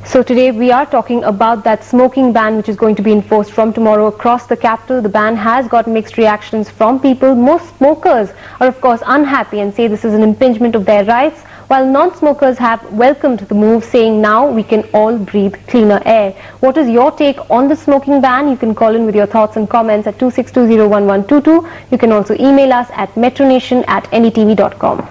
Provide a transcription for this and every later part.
So today we are talking about that smoking ban which is going to be enforced from tomorrow across the capital. The ban has got mixed reactions from people. Most smokers are of course unhappy and say this is an impingement of their rights, while non-smokers have welcomed the move, saying now we can all breathe cleaner air. What is your take on the smoking ban? You can call in with your thoughts and comments at 26201122. You can also email us at metronation@netv.com.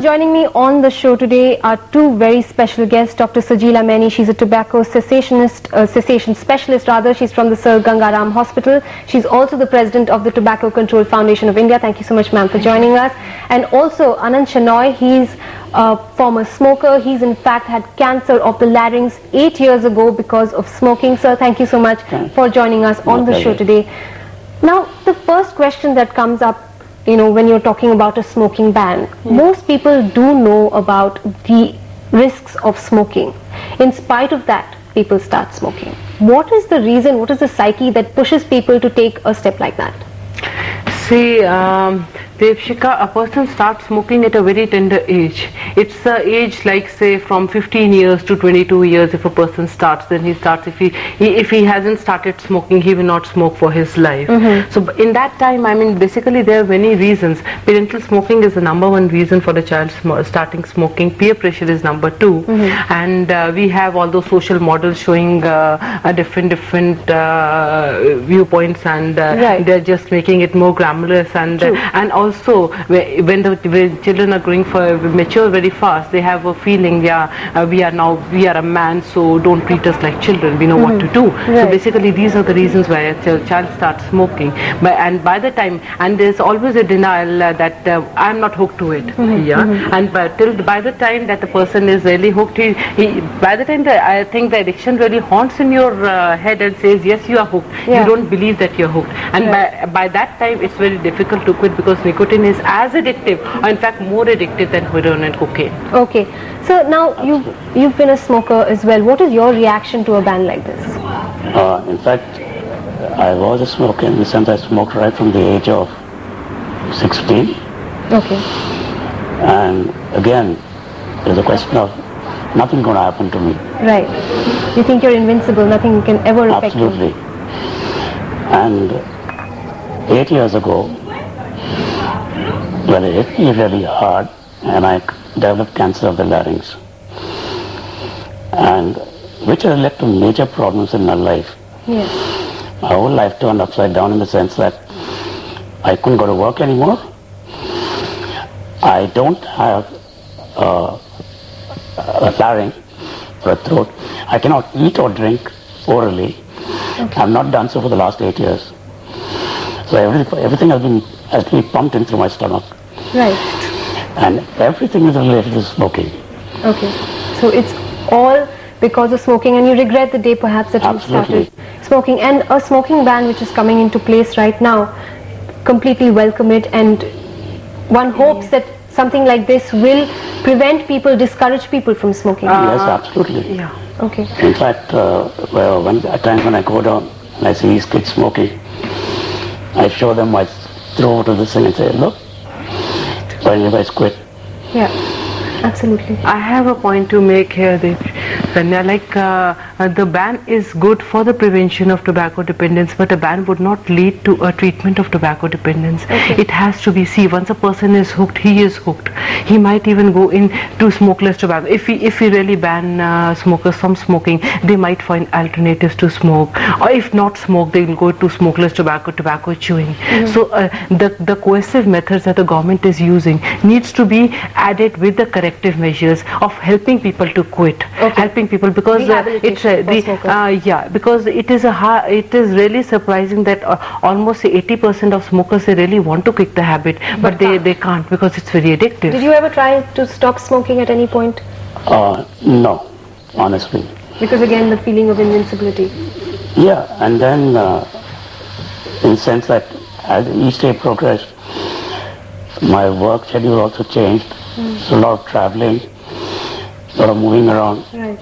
Joining me on the show today are two very special guests. Dr. Sajeela Maini, she's a tobacco cessation specialist rather. She's from the Sir Gangaram Hospital. She's also the president of the Tobacco Control Foundation of India. Thank you so much, ma'am, for joining us. And also Anand Shenoy, he's a former smoker. He's in fact had cancer of the larynx 8 years ago because of smoking. Sir, thank you so much for joining us on the show today. Now, the first question that comes up, when you're talking about a smoking ban, most people do know about the risks of smoking. In spite of that, people start smoking. What is the reason, what is the psyche that pushes people to take a step like that? See, Devshika, a person starts smoking at a very tender age. It's the age like say from 15 years to 22 years. If a person starts, then he starts. If he hasn't started smoking, he will not smoke for his life. So in that time, I mean, basically there are many reasons. Parental smoking is the #1 reason for the child starting smoking. Peer pressure is #2, and we have all those social models showing different viewpoints, and they're just making it more glamorous, and also when the children are growing mature very fast, they have a feeling, we are a man, so don't treat us like children, we know what to do. So basically these are the reasons why a child starts smoking. And by the time, and there's always a denial that I'm not hooked to it. And by the time that the person is really hooked, by the time I think the addiction really haunts in your head and says yes, you are hooked. You don't believe that you're hooked, and by that time it's very difficult to quit, because nicotine is as addictive, or in fact more addictive than heroin and cocaine. Okay, so now you've been a smoker as well. What is your reaction to a ban like this? In fact, I was a smoker in the sense I smoked right from the age of 16. Okay. And again, there's a question of nothing going to happen to me. Right. You think you're invincible, nothing can ever affect you. Absolutely. And 8 years ago, well, it hit me really hard, and I developed cancer of the larynx, and which has led to major problems in my life. Yes. My whole life turned upside down in the sense that I couldn't go to work anymore. I don't have a larynx or a throat. I cannot eat or drink orally. Okay. I've not done so for the last 8 years. So everything has to be pumped in through my stomach. Right. And everything is related to smoking. Okay. So it's all because of smoking, and you regret the day perhaps that you started smoking. And a smoking ban which is coming into place right now, completely welcome it, and one hopes that something like this will prevent people, discourage people from smoking. Yes, absolutely. Yeah. Okay. In fact, at times when I go down and I see these kids smoking, I show them my throat to this thing and say, look, why don't you guys quit? Yeah, absolutely. I have a point to make here, Sanya, the ban is good for the prevention of tobacco dependence, but a ban would not lead to a treatment of tobacco dependence. Okay. It has to be, once a person is hooked, he is hooked. He might even go into smokeless tobacco. If we really ban smokers from smoking, they might find alternatives to smoke, or if not smoke, they will go to smokeless tobacco chewing. So the coercive methods that the government is using needs to be added with the corrective measures of helping people to quit, helping people, because because it is really surprising that almost 80% of smokers, they really want to kick the habit, but they can't, because it's very addictive. Did you ever try to stop smoking at any point? No, honestly. Because again, the feeling of invincibility. Yeah, and then in the sense that as each day progressed, my work schedule also changed. So a lot of traveling, a lot of moving around. Right.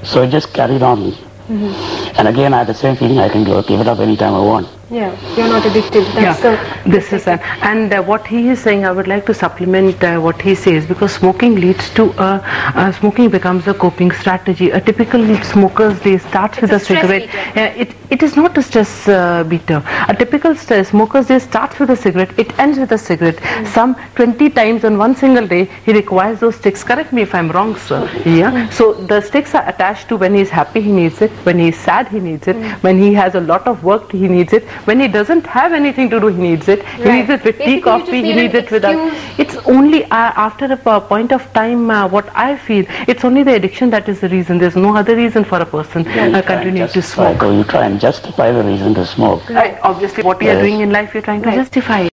So it just carried on. And again, I had the same feeling, I can give it up anytime I want. Yeah, you're not addicted. That's This is and what he is saying, I would like to supplement what he says, because smoking leads to smoking becomes a coping strategy. A typical smoker's day starts with a cigarette. It is not a stress beater. A typical smoker's day starts with a cigarette. It ends with a cigarette. Some 20 times on one single day, he requires those sticks. Correct me if I'm wrong, sir. Yeah. So the sticks are attached to when he's happy, he needs it. When he's sad, he needs it. When he has a lot of work, he needs it. When he doesn't have anything to do, he needs it. He needs it with tea, coffee, he needs it with it's only after a point of time, what I feel, it's only the addiction that is the reason. There's no other reason for a person continuing to smoke. You try and justify the reason to smoke. Obviously, what we are doing in life, you're trying to justify it.